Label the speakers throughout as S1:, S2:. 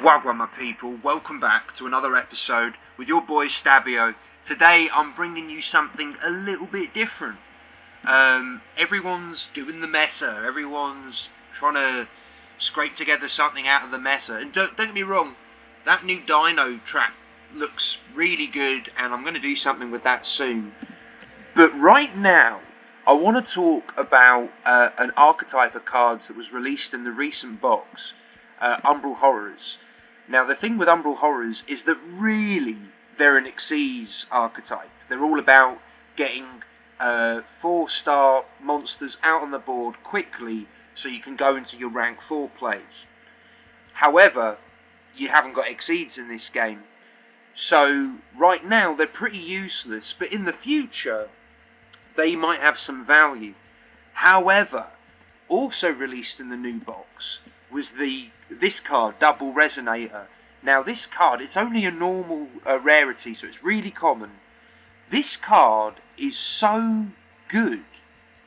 S1: Wagwan my people, welcome back to another episode with your boy Stabio. Today I'm bringing you something a little bit different. Everyone's doing the meta, everyone's trying to scrape together something out of the meta. And don't get me wrong, that new Dino trap looks really good and I'm going to do something with that soon. But right now, I want to talk about an archetype of cards that was released in the recent box. Umbral Horrors. Now the thing with Umbral Horrors is that really they're an Xyz archetype. They're all about getting 4-star monsters out on the board quickly so you can go into your rank 4 plays. However, you haven't got Xyz in this game. So right now they're pretty useless, but in the future they might have some value. However, also released in the new box was this card, Double Resonator. Now this card, it's only a normal rarity, so it's really common. This card is so good.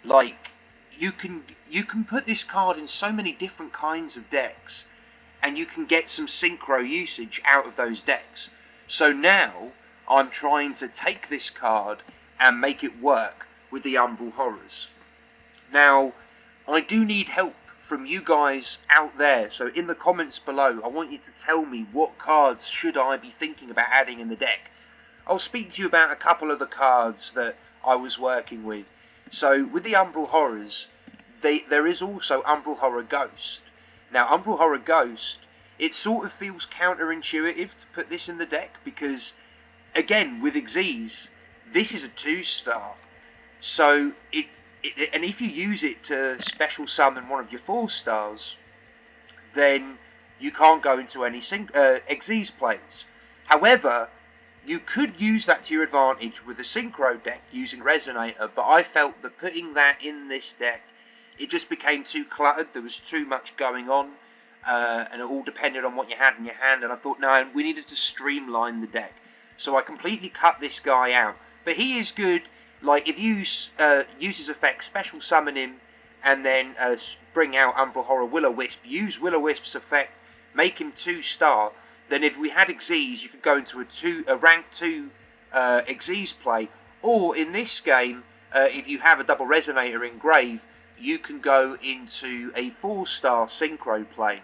S1: Like, you can put this card in so many different kinds of decks, and you can get some synchro usage out of those decks. So now I'm trying to take this card and make it work with the Umbral Horrors. Now, I do need help from you guys out there, so in the comments below I want you to tell me what cards should I be thinking about adding in the deck. I'll speak to you about a couple of the cards that I was working with. So with the Umbral Horrors, there is also Umbral Horror Ghost. Now Umbral Horror Ghost, it sort of feels counterintuitive to put this in the deck because, again, with Xyz, this is a 2-star. So and if you use it to special summon one of your 4-stars, then you can't go into any Xyz plays. However, you could use that to your advantage with a synchro deck using Resonator, but I felt that putting that in this deck, it just became too cluttered. There was too much going on, and it all depended on what you had in your hand, and I thought, no, we needed to streamline the deck. So I completely cut this guy out. But he is good. Like, if you use his effect, special summon him, and then bring out Umbral Horror Will-O-Wisp, use Will-O-Wisp's effect, make him 2-star, then if we had Xyz, you could go into a rank 2 Xyz play, or in this game, if you have a Double Resonator in Grave, you can go into a 4-star Synchro play.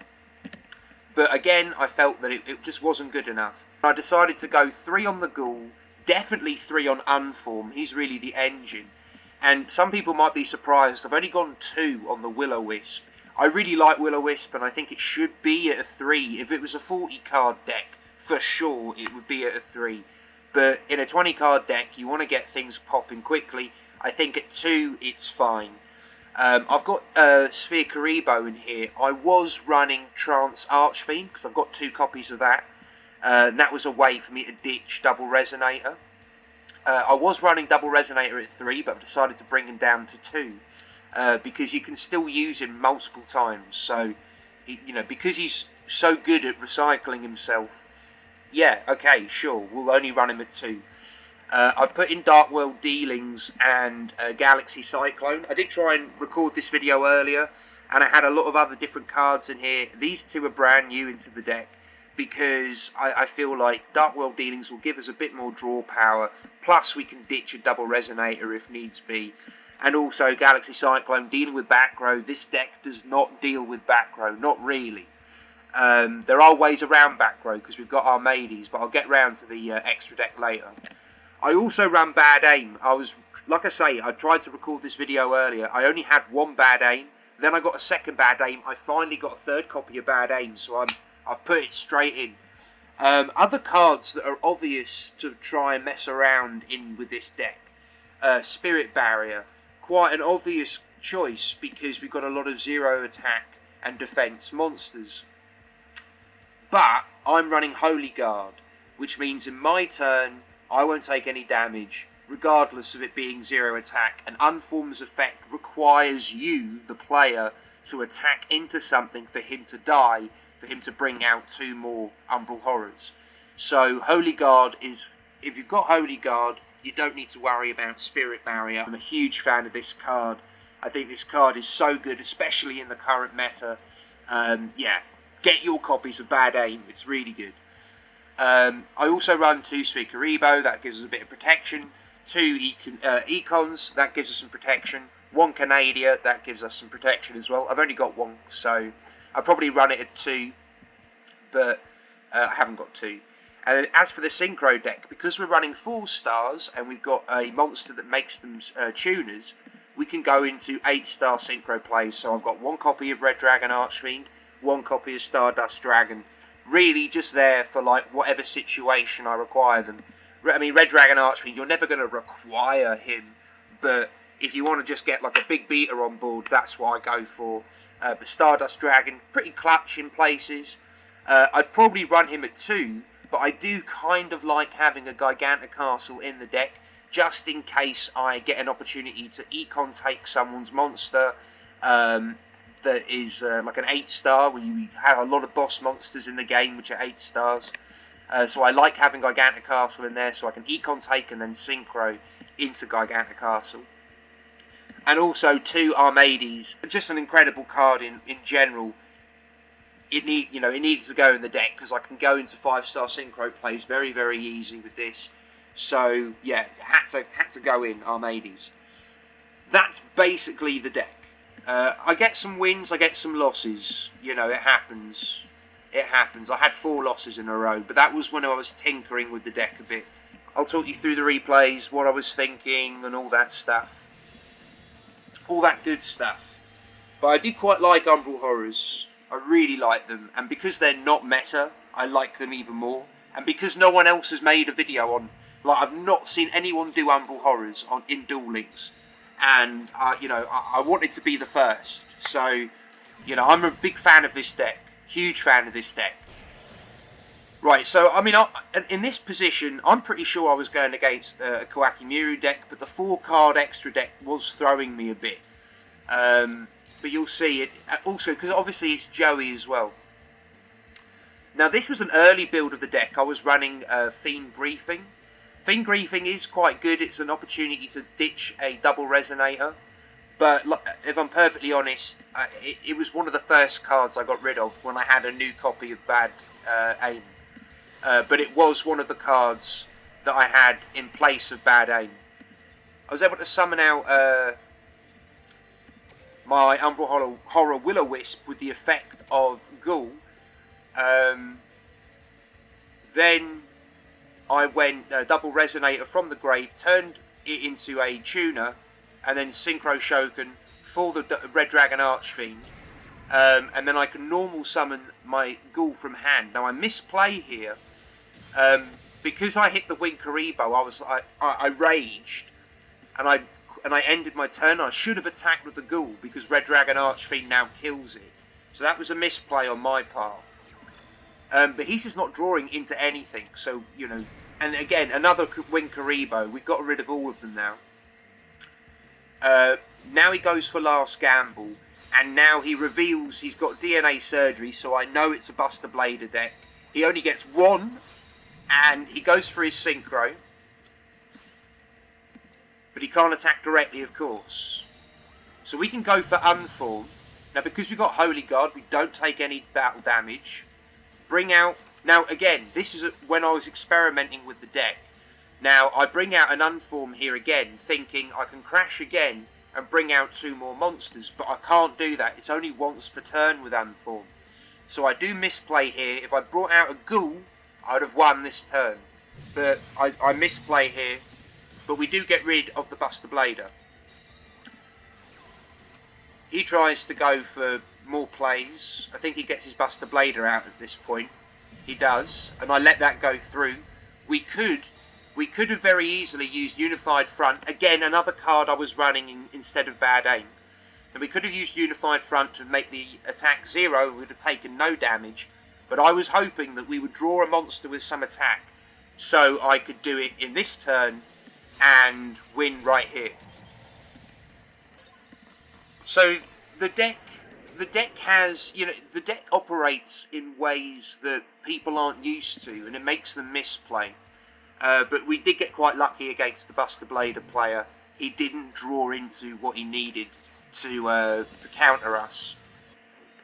S1: But again, I felt that it just wasn't good enough. I decided to go 3 on the Ghoul, definitely 3 on Unform. He's really the engine. And some people might be surprised, I've only gone 2 on the Will-O-Wisp. I really like Will-O-Wisp and I think it should be at a 3. If it was a 40 card deck, for sure it would be at a 3. But in a 20 card deck, you want to get things popping quickly. I think at 2 it's fine. I've got Sphere Karibo in here. I was running Trance Archfiend because I've got 2 copies of that. And that was a way for me to ditch Double Resonator. I was running Double Resonator at 3, but I've decided to bring him down to 2 because you can still use him multiple times. So, because he's so good at recycling himself, yeah, okay, sure, we'll only run him at 2. I've put in Dark World Dealings and Galaxy Cyclone. I did try and record this video earlier, and I had a lot of other different cards in here. These 2 are brand new into the deck, because I feel like Dark World Dealings will give us a bit more draw power, plus we can ditch a Double Resonator if needs be. And also Galaxy Cyclone dealing with back row. This deck does not deal with back row, not really. There are ways around back row because we've got Armades, but I'll get round to the extra deck later. I also ran Bad Aim. Like I say, I tried to record this video earlier. I only had 1 Bad Aim, then I got a second Bad Aim. I finally got a 3rd copy of Bad Aim, so I've put it straight in. Other cards that are obvious to try and mess around in with this deck. Spirit Barrier. Quite an obvious choice because we've got a lot of 0 attack and defense monsters. But I'm running Holy Guard, which means in my turn I won't take any damage, regardless of it being 0 attack. And Unform's effect requires you, the player, to attack into something for him to die, for him to bring out 2 more Umbral Horrors. So Holy Guard is, if you've got Holy Guard, you don't need to worry about Spirit Barrier. I'm a huge fan of this card. I think this card is so good, especially in the current meta. Yeah, get your copies of Bad Aim. It's really good. I also run 2 Speakerebo, that gives us a bit of protection. 2 Econs, that gives us some protection. 1 Canadia, that gives us some protection as well. I've only got 1, so I'll probably run it at 2, but I haven't got 2. And as for the Synchro deck, because we're running 4 stars and we've got a monster that makes them tuners, we can go into 8-star Synchro plays. So I've got 1 copy of Red Dragon Archfiend, 1 copy of Stardust Dragon, really just there for like whatever situation I require them. I mean, Red Dragon Archfiend, you're never going to require him, but if you want to just get like a big beater on board, that's what I go for. But Stardust Dragon, pretty clutch in places. I'd probably run him at 2, but I do kind of like having a Gigantic Castle in the deck, just in case I get an opportunity to econ take someone's monster that is like an 8-star, where you have a lot of boss monsters in the game which are 8 stars. So I like having Gigantic Castle in there, so I can econ take and then synchro into Gigantic Castle. And also 2 Armades, just an incredible card in general. It needs to go in the deck because I can go into 5-star synchro plays very, very easy with this. So yeah, had to go in Armades. That's basically the deck. I get some wins, I get some losses. You know, it happens. It happens. I had 4 losses in a row, but that was when I was tinkering with the deck a bit. I'll talk you through the replays, what I was thinking, and all that stuff. All that good stuff. But I did quite like Umbral Horrors. I really like them, and because they're not meta, I like them even more. And because no one else has made a video on, like, I've not seen anyone do Umbral Horrors in Duel Links, and I wanted to be the first. So, you know, I'm a big fan of this deck, huge fan of this deck. Right, so I mean, in this position, I'm pretty sure I was going against a Kawaki Miru deck, but the 4-card extra deck was throwing me a bit. But you'll see it also because obviously it's Joey as well. Now this was an early build of the deck. I was running Fiend Briefing. Fiend Briefing is quite good. It's an opportunity to ditch a double resonator. But if I'm perfectly honest, it was one of the first cards I got rid of when I had a new copy of Bad Aim. But it was one of the cards that I had in place of Bad Aim. I was able to summon out my Umbral Horror Will-O-Wisp with the effect of Ghoul. Then I went double resonator from the grave, turned it into a tuner, and then synchro Shogun for the Red Dragon Archfiend. And then I can normal summon my Ghoul from hand. Now I misplay here. Because I hit the Winkaribo, I raged, and I ended my turn. I should have attacked with the Ghoul because Red Dragon Archfiend now kills it. So that was a misplay on my part. But he's just not drawing into anything. So, you know, and again, another Winkaribo. We've got rid of all of them now. Now he goes for Last Gamble, and now he reveals he's got DNA Surgery, so I know it's a Buster Blader deck. He only gets 1, and he goes for his Synchro. But he can't attack directly, of course. So we can go for Unform. Now, because we've got Holy Guard, we don't take any battle damage. Bring out... Now, again, this is when I was experimenting with the deck. Now, I bring out an Unform here again, thinking I can crash again and bring out 2 more monsters. But I can't do that. It's only once per turn with Unform. So I do misplay here. If I brought out a Ghoul, I would have won this turn. But I misplay here. But we do get rid of the Buster Blader. He tries to go for more plays. I think he gets his Buster Blader out at this point. He does. And I let that go through. We could have very easily used Unified Front. Again, another card I was running instead of Bad Aim. And we could have used Unified Front to make the attack 0. We would have taken no damage. But I was hoping that we would draw a monster with some attack. So I could do it in this turn and win right here. So the deck has, you know, the deck operates in ways that people aren't used to, and it makes them misplay. But we did get quite lucky against the Buster Blader player. He didn't draw into what he needed to counter us.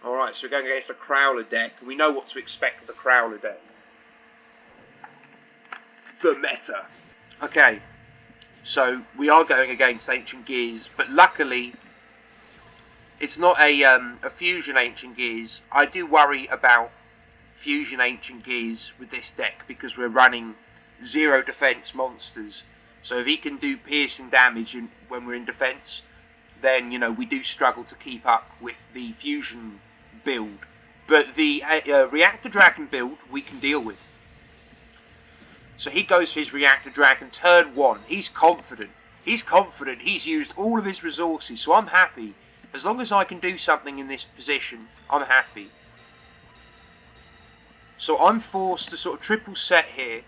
S1: Alright, so we're going against a Crowler deck. We know what to expect of the Crowler deck. The meta. Okay, so we are going against Ancient Gears, but luckily it's not a Fusion Ancient Gears. I do worry about Fusion Ancient Gears with this deck because we're running 0 defense monsters. So if he can do piercing damage when we're in defense, then, you know, we do struggle to keep up with the Fusion build. But the Reactor Dragon build we can deal with. So he goes for his Reactor Dragon turn 1. He's confident. He's confident. He's used all of his resources, so I'm happy. As long as I can do something in this position, I'm happy. So I'm forced to sort of triple set here.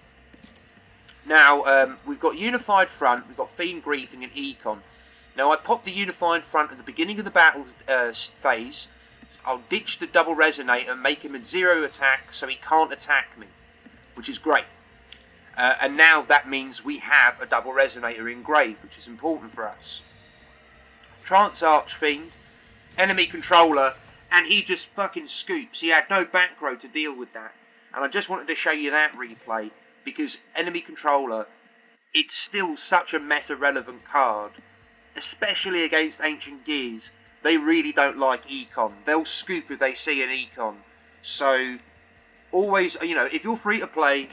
S1: Now, we've got Unified Front, we've got Fiend Griefing and Econ. Now, I pop the Unified Front at the beginning of the battle phase. I'll ditch the Double Resonator and make him a 0 attack so he can't attack me, which is great. And now that means we have a Double Resonator in grave, which is important for us. Trance Archfiend, enemy controller, and he just fucking scoops. He had no back row to deal with that. And I just wanted to show you that replay, because enemy controller, it's still such a meta-relevant card, especially against Ancient Gears. They really don't like Econ. They'll scoop if they see an Econ. So, always, you know, if you're free to play,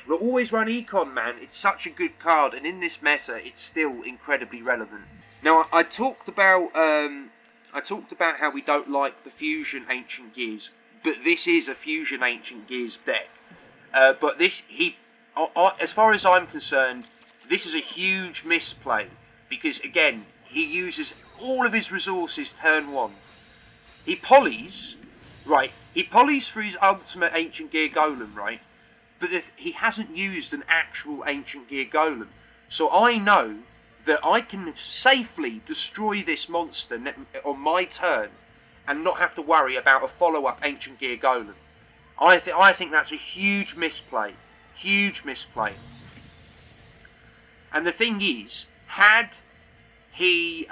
S1: we'll always run Econ, man. It's such a good card, and in this meta, it's still incredibly relevant. Now, I talked about how we don't like the Fusion Ancient Gears, but this is a Fusion Ancient Gears deck. But this, as far as I'm concerned, this is a huge misplay, because again, he uses all of his resources turn 1. He polys, right? He polys for his ultimate Ancient Gear Golem, right? But he hasn't used an actual Ancient Gear Golem. So I know that I can safely destroy this monster on my turn and not have to worry about a follow-up Ancient Gear Golem. I think that's a huge misplay. Huge misplay. And the thing is, had he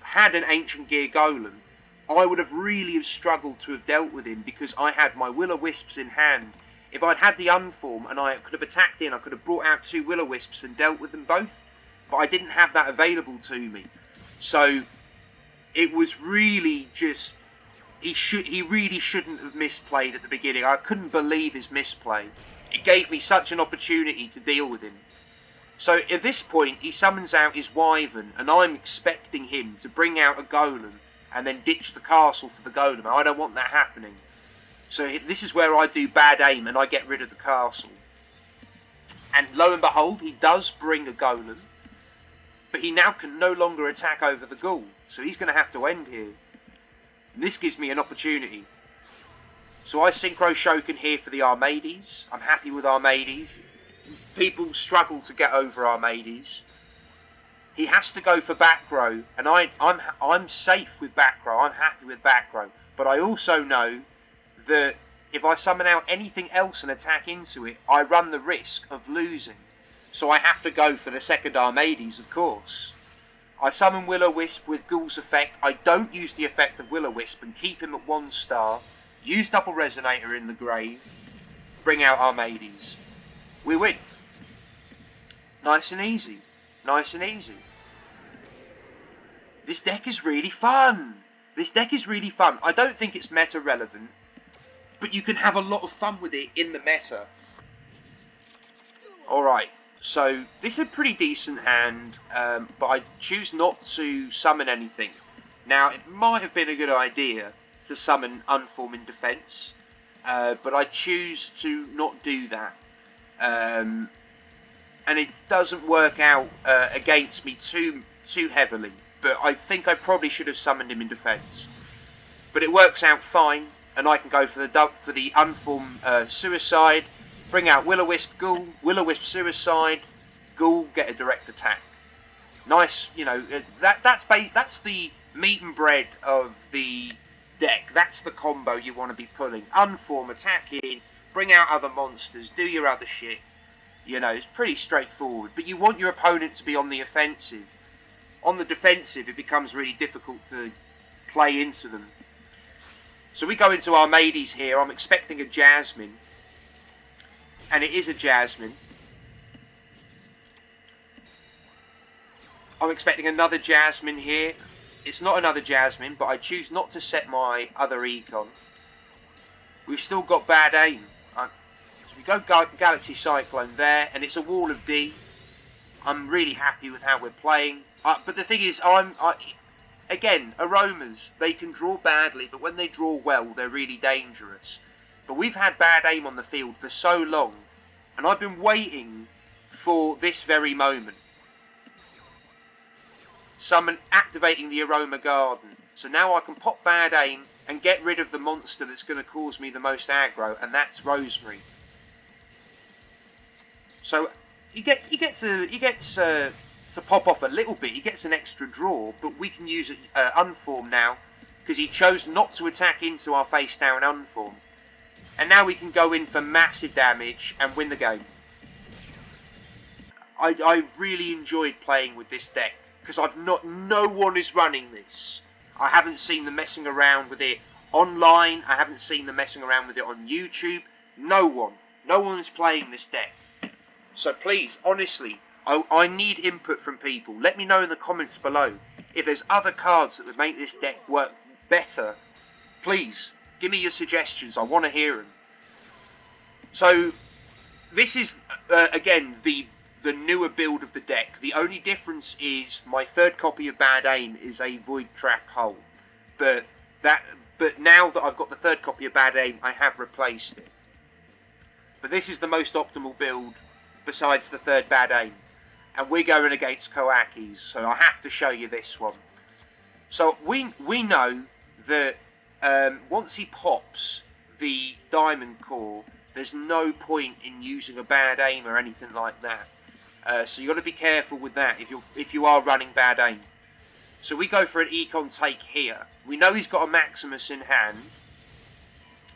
S1: had an Ancient Gear Golem, I would have really struggled to have dealt with him, because I had my Will-O-Wisps in hand. If I'd had the Unform and I could have attacked in, I could have brought out 2 Will-O-Wisps and dealt with them both. But I didn't have that available to me. So it was really just, he really shouldn't have misplayed at the beginning. I couldn't believe his misplay. It gave me such an opportunity to deal with him. So at this point, he summons out his Wyvern, and I'm expecting him to bring out a Golem and then ditch the castle for the Golem. I don't want that happening. So this is where I do bad aim and I get rid of the castle. And lo and behold, he does bring a Golem, but he now can no longer attack over the Ghoul. So he's going to have to end here. And this gives me an opportunity. So I Synchro Shokin here for the Armades. I'm happy with Armades. People struggle to get over Armades. He has to go for back row, and I'm safe with back row. I'm happy with back row. But I also know that if I summon out anything else and attack into it, I run the risk of losing. So I have to go for the second Armades, of course. I summon Will-O-Wisp with Ghoul's effect. I don't use the effect of Will-O-Wisp and keep him at 1 star. Use Double Resonator in the grave. Bring out Armades. We win. Nice and easy. Nice and easy. This deck is really fun. This deck is really fun. I don't think it's meta relevant, but you can have a lot of fun with it in the meta. Alright, so this is a pretty decent hand, but I choose not to summon anything. Now, it might have been a good idea to summon Unform in defense, but I choose to not do that. And it doesn't work out against me too heavily, but I think I probably should have summoned him in defense. But it works out fine, and I can go for the Unform Suicide, bring out Will-O-Wisp Ghoul, Will-O-Wisp Suicide, Ghoul, get a direct attack. Nice, you know, that's the meat and bread of the deck. That's the combo you want to be pulling. Unform, attack in, bring out other monsters, do your other shit. You know, it's pretty straightforward. But you want your opponent to be on the offensive. On the defensive, it becomes really difficult to play into them. So we go into our Maidies here. I'm expecting a Jasmine. And it is a Jasmine. I'm expecting another Jasmine here. It's not another Jasmine, but I choose not to set my other Econ. We've still got bad aim. So we go Galaxy Cyclone there, and it's a wall of D. I'm really happy with how we're playing. But the thing is, again, aromas, they can draw badly, but when they draw well, they're really dangerous. But we've had bad aim on the field for so long, and I've been waiting for this very moment. Summon, activating the Aroma Garden. So now I can pop bad aim and get rid of the monster that's going to cause me the most aggro, and that's Rosemary. So he gets to pop off a little bit. He gets an extra draw, but we can use Unform now because he chose not to attack into our face down Unform, and now we can go in for massive damage and win the game. I really enjoyed playing with this deck because no one is running this. I haven't seen them messing around with it online. I haven't seen them messing around with it on YouTube. No one is playing this deck. So please, honestly, I need input from people. Let me know in the comments below if there's other cards that would make this deck work better. Please, give me your suggestions. I want to hear them. So, this is, again, the newer build of the deck. The only difference is my third copy of Bad Aim is a Void Trap Hull. But now that I've got the third copy of Bad Aim, I have replaced it. But this is the most optimal build besides the third Bad Aim. And we're going against Koakis, so I have to show you this one. So we know that once he pops the Diamond Core, there's no point in using a Bad Aim or anything like that. So you've got to be careful with that if you are running Bad Aim. So we go for an Econ take here. We know he's got a Maximus in hand,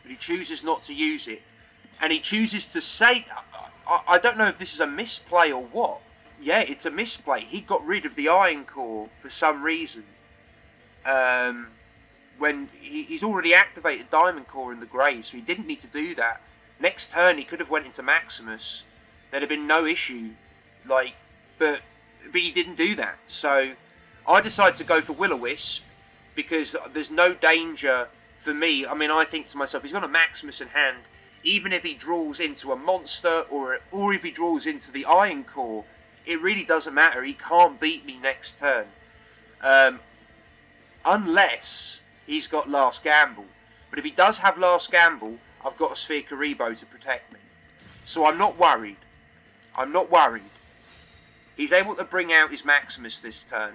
S1: but he chooses not to use it. And he chooses to say... I don't know if this is a misplay or what. Yeah, it's a misplay. He got rid of the Iron Core for some reason. When he's already activated Diamond Core in the grave, so he didn't need to do that. Next turn, he could have went into Maximus. There'd have been no issue. But he didn't do that. So I decided to go for Will-O-Wisp because there's no danger for me. I mean, I think to myself, he's got a Maximus in hand. Even if he draws into a monster or if he draws into the Iron Core, it really doesn't matter. He can't beat me next turn. Unless he's got Last Gamble. But if he does have Last Gamble, I've got a Sphere Karibo to protect me. So I'm not worried. I'm not worried. He's able to bring out his Maximus this turn.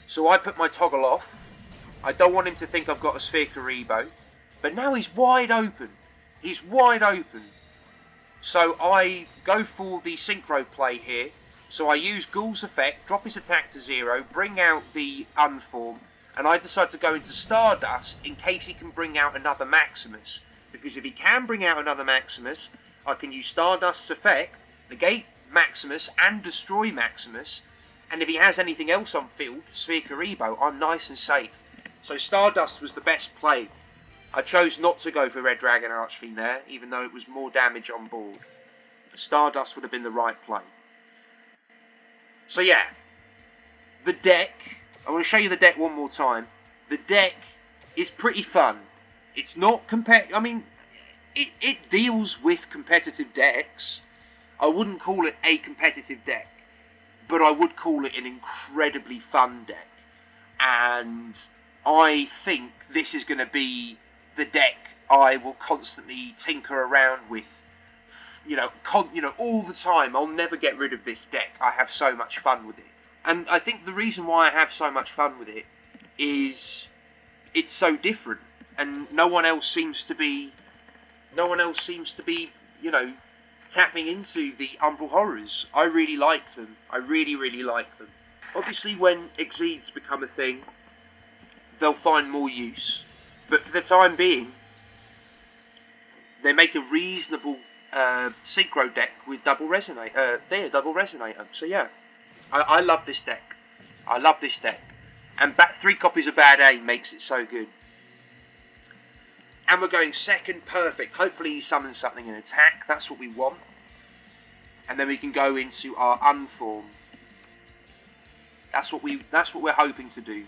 S1: So I put my toggle off. I don't want him to think I've got a Sphere Karibo. But now he's wide open. He's wide open. So I go for the Synchro play here. So I use Ghoul's effect, drop his attack to 0, bring out the Unform, and I decide to go into Stardust in case he can bring out another Maximus. Because if he can bring out another Maximus, I can use Stardust's effect, negate Maximus and destroy Maximus, and if he has anything else on field, Sphere Karibo, I'm nice and safe. So Stardust was the best play. I chose not to go for Red Dragon Archfiend there, even though it was more damage on board. Stardust would have been the right play. So yeah, the deck, I want to show you the deck one more time. The deck is pretty fun. It's not I mean, it deals with competitive decks. I wouldn't call it a competitive deck, but I would call it an incredibly fun deck. And I think this is going to be the deck I will constantly tinker around with, all the time. I'll never get rid of this deck. I have so much fun with it. And I think the reason why I have so much fun with it is it's so different, and no one else seems to be, tapping into the Umbral Horrors. I really like them. I really, really like them. Obviously, when Exceeds become a thing, they'll find more use. But for the time being, they make a reasonable Synchro deck with Double Resonator. Double Resonator. So yeah, I love this deck. I love this deck. And 3 copies of Bad Aim makes it so good. And we're going second, perfect. Hopefully he summons something in attack. That's what we want. And then we can go into our unform. That's what we're hoping to do.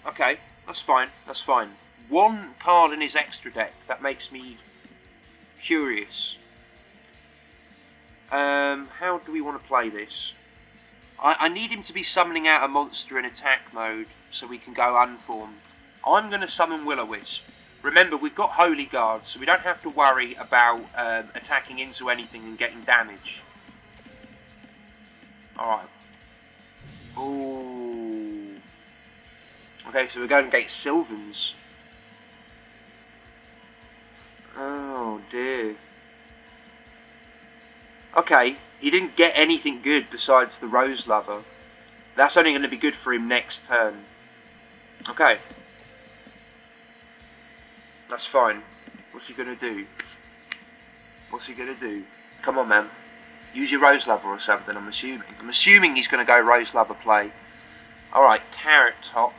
S1: Okay, that's fine. That's fine. One card in his extra deck. That makes me curious. How do we want to play this? I need him to be summoning out a monster in attack mode so we can go unformed. I'm going to summon Will-O-Wisp. Remember, we've got Holy Guard, so we don't have to worry about attacking into anything and getting damage. Alright. Ooh. Okay, so we're going against Sylvans. Oh, dear. Okay, he didn't get anything good besides the Rose Lover. That's only going to be good for him next turn. Okay. That's fine. What's he going to do? What's he going to do? Come on, man. Use your Rose Lover or something, I'm assuming. I'm assuming he's going to go Rose Lover play. Alright, Carrot Top.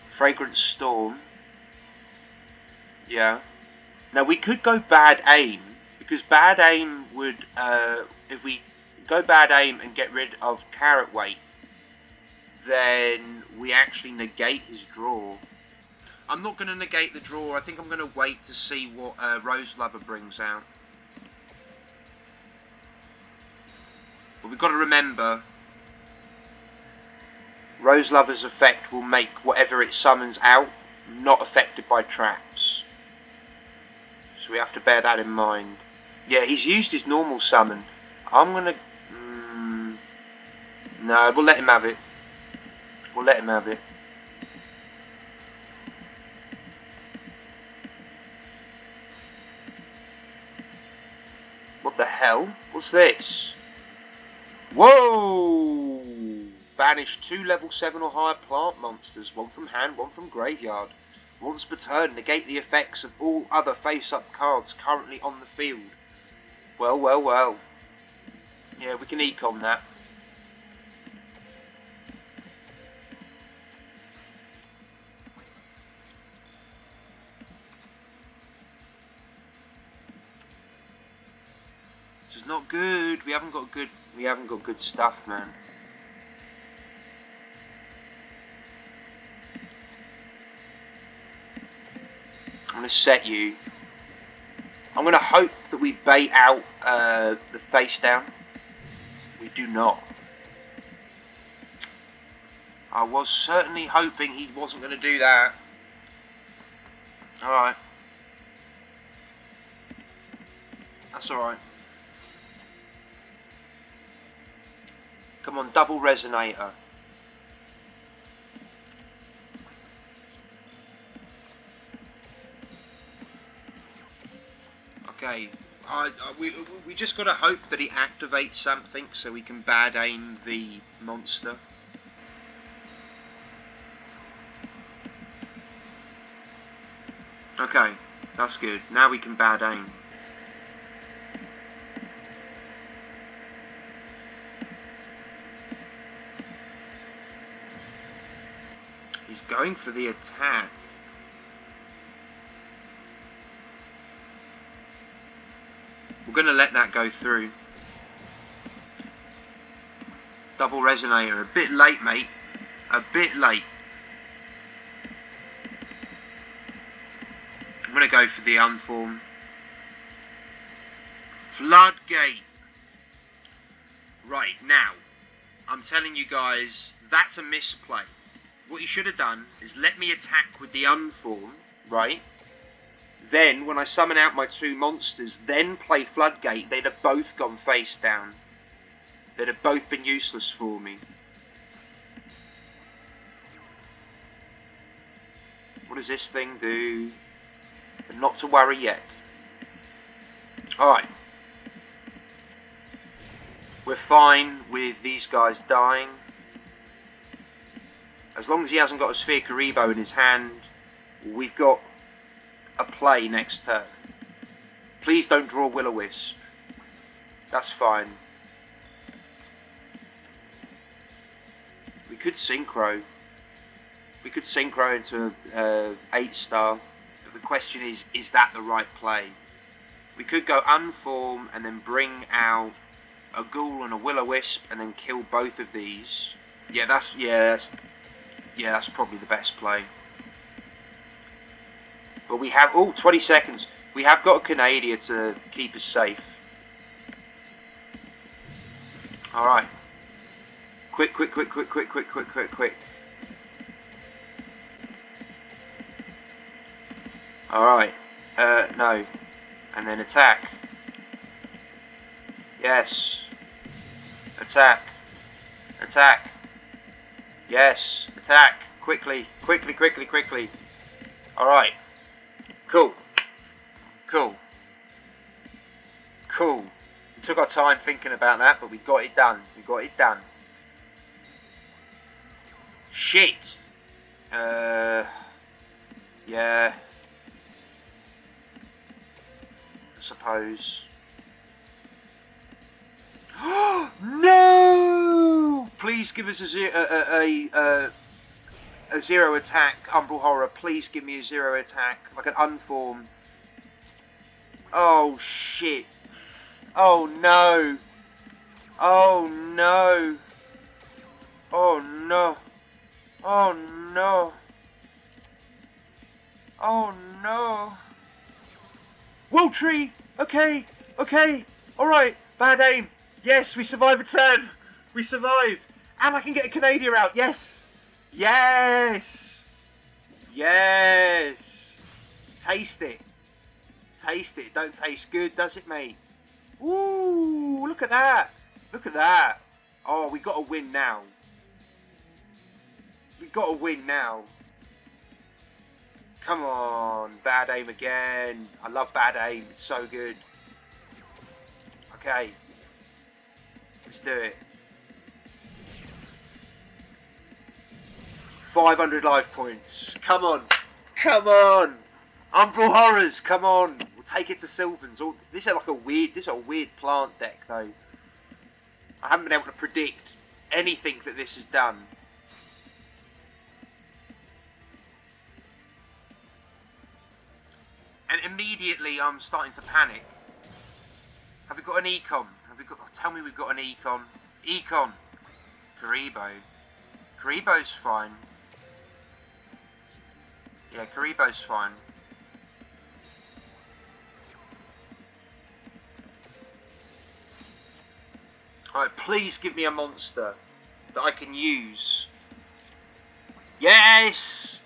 S1: Fragrant Storm. Yeah. Now we could go Bad Aim, because Bad Aim would, if we go Bad Aim and get rid of Carrot Weight, then we actually negate his draw. I'm not going to negate the draw. I think I'm going to wait to see what Rose Lover brings out. But we've got to remember, Rose Lover's effect will make whatever it summons out not affected by traps. So we have to bear that in mind. Yeah, he's used his normal summon. I'm going to... no, we'll let him have it. We'll let him have it. What the hell? What's this? Whoa! Banish 2 level 7 or higher plant monsters. One from hand, one from graveyard. Once per turn, negate the effects of all other face-up cards currently on the field. Well, well, well. Yeah, we can econ that. This is not good. We haven't got good stuff, man. I'm going to set you. I'm going to hope that we bait out the face down. We do not. I was certainly hoping he wasn't going to do that. Alright. That's alright. Come on, double resonator. Okay, we just got to hope that he activates something so we can bad aim the monster. Okay, that's good. Now we can bad aim. He's going for the attack. We're going to let that go through. Double resonator. A bit late, mate. A bit late. I'm going to go for the unform. Floodgate. Right, now, I'm telling you guys, that's a misplay. What you should have done is let me attack with the unform, right? Then, when I summon out my 2 monsters, then play Floodgate, they'd have both gone face down. They'd have both been useless for me. What does this thing do? But not to worry yet. Alright. We're fine with these guys dying. As long as he hasn't got a Sphere Karibo in his hand, we've got a play next turn. Please don't draw Will-O-Wisp. That's fine. We could synchro. We could synchro into a 8-star. But the question is that the right play? We could go unform and then bring out a ghoul and a will-o-wisp and then kill both of these. Yeah, that's probably the best play. But we have 20 seconds. We have got a Canadian to keep us safe. All right. Quick. All right. No. And then attack. Yes. Attack. Attack. Yes. Attack. Quickly. All right. Cool. We took our time thinking about that, but we got it done. Shit. Yeah. I suppose. No! Please give us a zero attack, Umbral Horror. Please give me a 0 attack, like an unform. Oh shit! Oh no! Oh no! Oh no! Oh no! Oh no! World Tree! Okay! Alright! Bad aim! Yes, we survive a turn! We survive! And I can get a Canadian out! Yes! Yes! Taste it! Don't taste good, does it, mate? Ooh! Look at that! Oh, we got to win now. Come on, bad aim again. I love bad aim, it's so good. Okay. Let's do it. 500 life points. Come on. Umbral Horrors, come on. We'll take it to Sylvans. This is a weird plant deck though. I haven't been able to predict anything that this has done. And immediately I'm starting to panic. Have we got an econ? Tell me we've got an econ. Econ. Karibo's fine. Yeah, Karibo's fine. Alright, please give me a monster that I can use. Yes!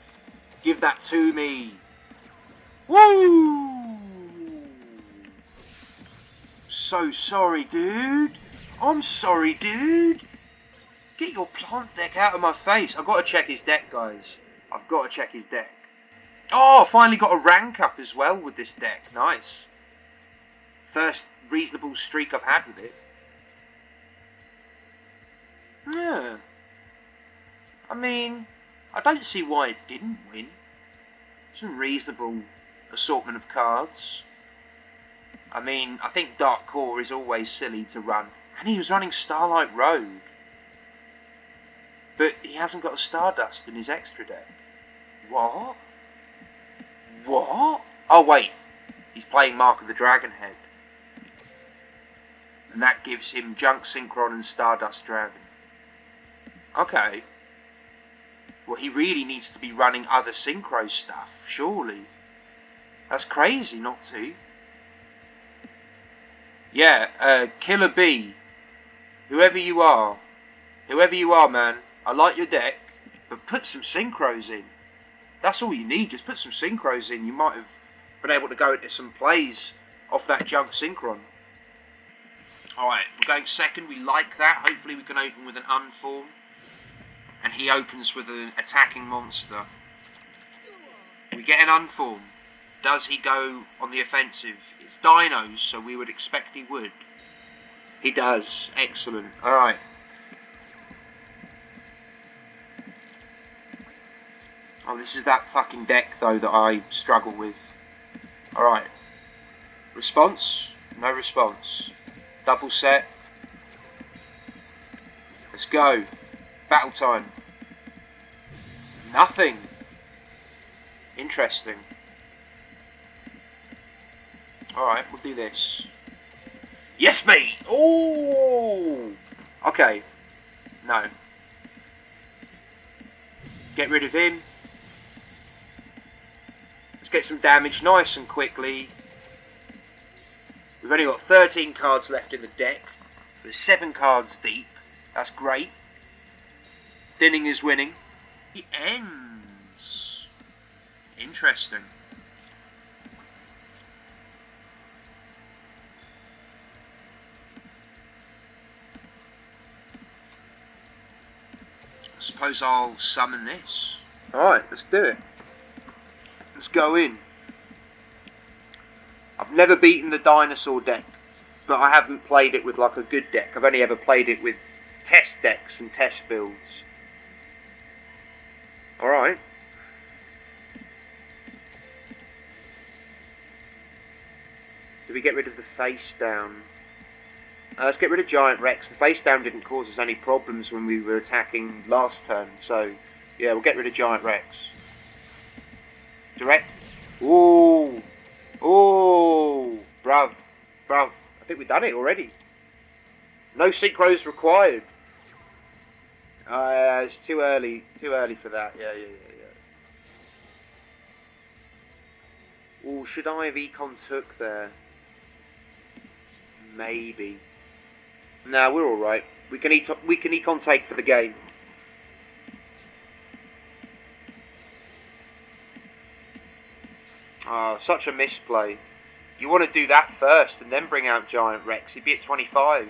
S1: Give that to me. Woo! So sorry, dude. I'm sorry, dude. Get your plant deck out of my face. I've got to check his deck, guys. Oh, I finally got a rank up as well with this deck. Nice. First reasonable streak I've had with it. Yeah. I mean, I don't see why it didn't win. It's a reasonable assortment of cards. I mean, I think Dark Core is always silly to run. And he was running Starlight Road. But he hasn't got a Stardust in his extra deck. What? Oh wait, he's playing Mark of the Dragonhead. And that gives him Junk Synchron and Stardust Dragon. Okay. Well, he really needs to be running other Synchro stuff, surely. That's crazy not to. Yeah, Killer B. Whoever you are, man, I like your deck, but put some Synchros in. That's all you need, just put some Synchros in. You might have been able to go into some plays off that Junk Synchron. Alright, we're going second, we like that. Hopefully we can open with an unform. And he opens with an attacking monster. We get an unform. Does he go on the offensive? It's dinos, so we would expect he would. He does. Excellent. Alright. Oh, this is that fucking deck, though, that I struggle with. Alright. Response? No response. Double set. Let's go. battle time? Nothing. Interesting. Alright, we'll do this. Yes, mate! Oh! Okay. No. Get rid of him. Let's get some damage nice and quickly. We've only got 13 cards left in the deck. We're 7 cards deep. That's great. Thinning is winning. The ends. Interesting. I suppose I'll summon this. Alright, let's do it. Let's go in. I've never beaten the dinosaur deck, but I haven't played it with like a good deck. I've only ever played it with test decks and test builds. Alright. Do we get rid of the face down? Let's get rid of Giant Rex. The face down didn't cause us any problems when we were attacking last turn, so yeah, we'll get rid of Giant Rex. Direct. Ooh. Ooh. Bruv. Bruv. I think we've done it already. No synchros required. It's too early. Too early for that. Yeah. Ooh, should I have econ took there? Maybe. Nah, we're alright. We can econ take for the game. Oh, such a misplay. You want to do that first and then bring out Giant Rex. He'd be at 25.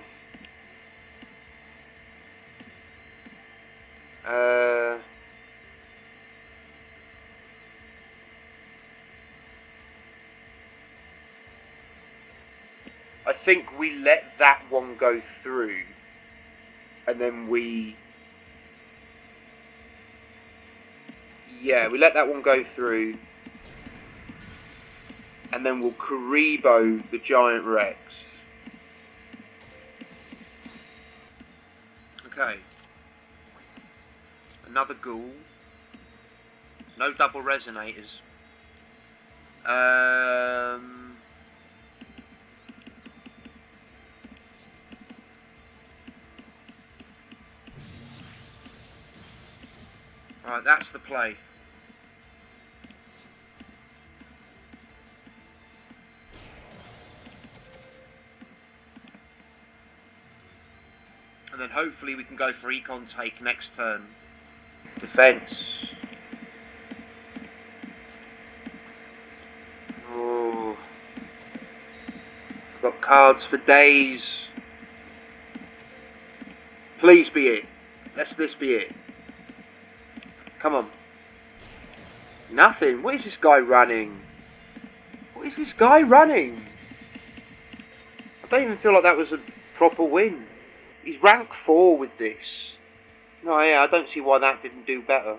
S1: I think we let that one go through, and then we let that one go through, and then we'll Karibo the Giant Rex. Okay. Another ghoul. No double resonators. Right, that's the play. And then hopefully we can go for econ take next turn. Defense. Oh. I've got cards for days. Please be it. Let this be it. Come on. Nothing. What is this guy running? What is this guy running? I don't even feel like that was a proper win. He's rank 4 with this. No, yeah, I don't see why that didn't do better.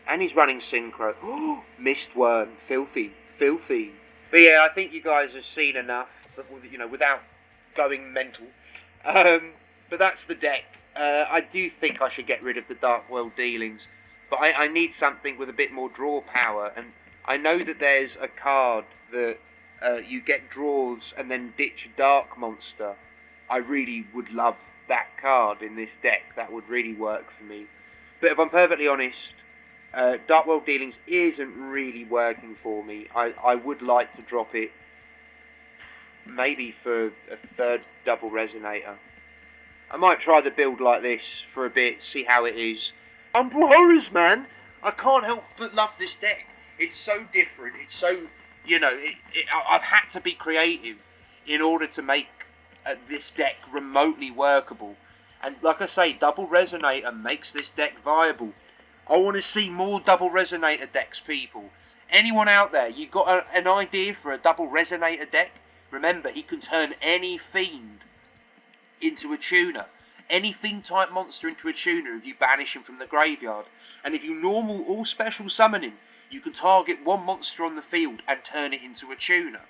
S1: And he's running synchro. Oh, Mistworm. Filthy. Filthy. But yeah, I think you guys have seen enough, but, you know, without going mental. But that's the deck. I do think I should get rid of the Dark World Dealings. But I need something with a bit more draw power. And I know that there's a card that you get draws and then ditch a Dark Monster. I really would love that card in this deck. That would really work for me. But if I'm perfectly honest, Dark World Dealings isn't really working for me. I would like to drop it maybe for a third double resonator. I might try the build like this for a bit, see how it is. Umbral Horrors, man! I can't help but love this deck. It's so different. It's so, you know, I've had to be creative in order to make this deck remotely workable. And like I say, double resonator makes this deck viable. I want to see more double resonator decks, people. Anyone out there, you got an idea for a double resonator deck? Remember, he can turn any fiend into a tuner. Any fiend type monster into a tuner if you banish him from the graveyard. And if you normal or special summon him, you can target one monster on the field and turn it into a tuner.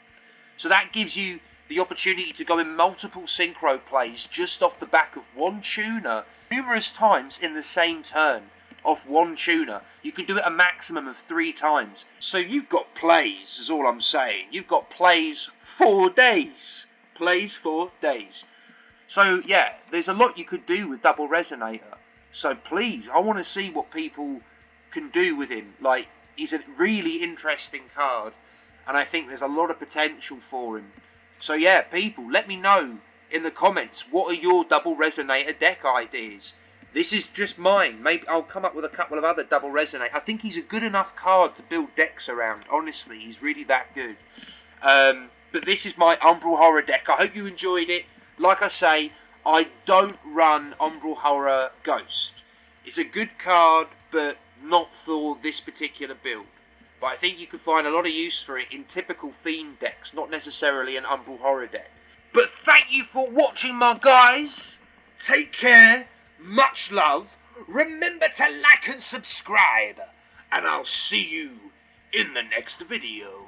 S1: So that gives you the opportunity to go in multiple synchro plays just off the back of one tuner numerous times in the same turn off one tuner. You can do it a maximum of 3 times. So you've got plays, is all I'm saying. You've got plays for days. Plays for days. So yeah, there's a lot you could do with Double Resonator. So please, I want to see what people can do with him. Like, he's a really interesting card, and I think there's a lot of potential for him. So yeah, people, let me know in the comments, what are your Double Resonator deck ideas? This is just mine. Maybe I'll come up with a couple of other Double Resonator. I think he's a good enough card to build decks around. Honestly, he's really that good. But this is my Umbral Horror deck. I hope you enjoyed it. Like I say, I don't run Umbral Horror Ghost. It's a good card, but not for this particular build. But I think you could find a lot of use for it in typical Fiend decks, not necessarily an Umbral Horror deck. But thank you for watching, my guys. Take care. Much love. Remember to like and subscribe. And I'll see you in the next video.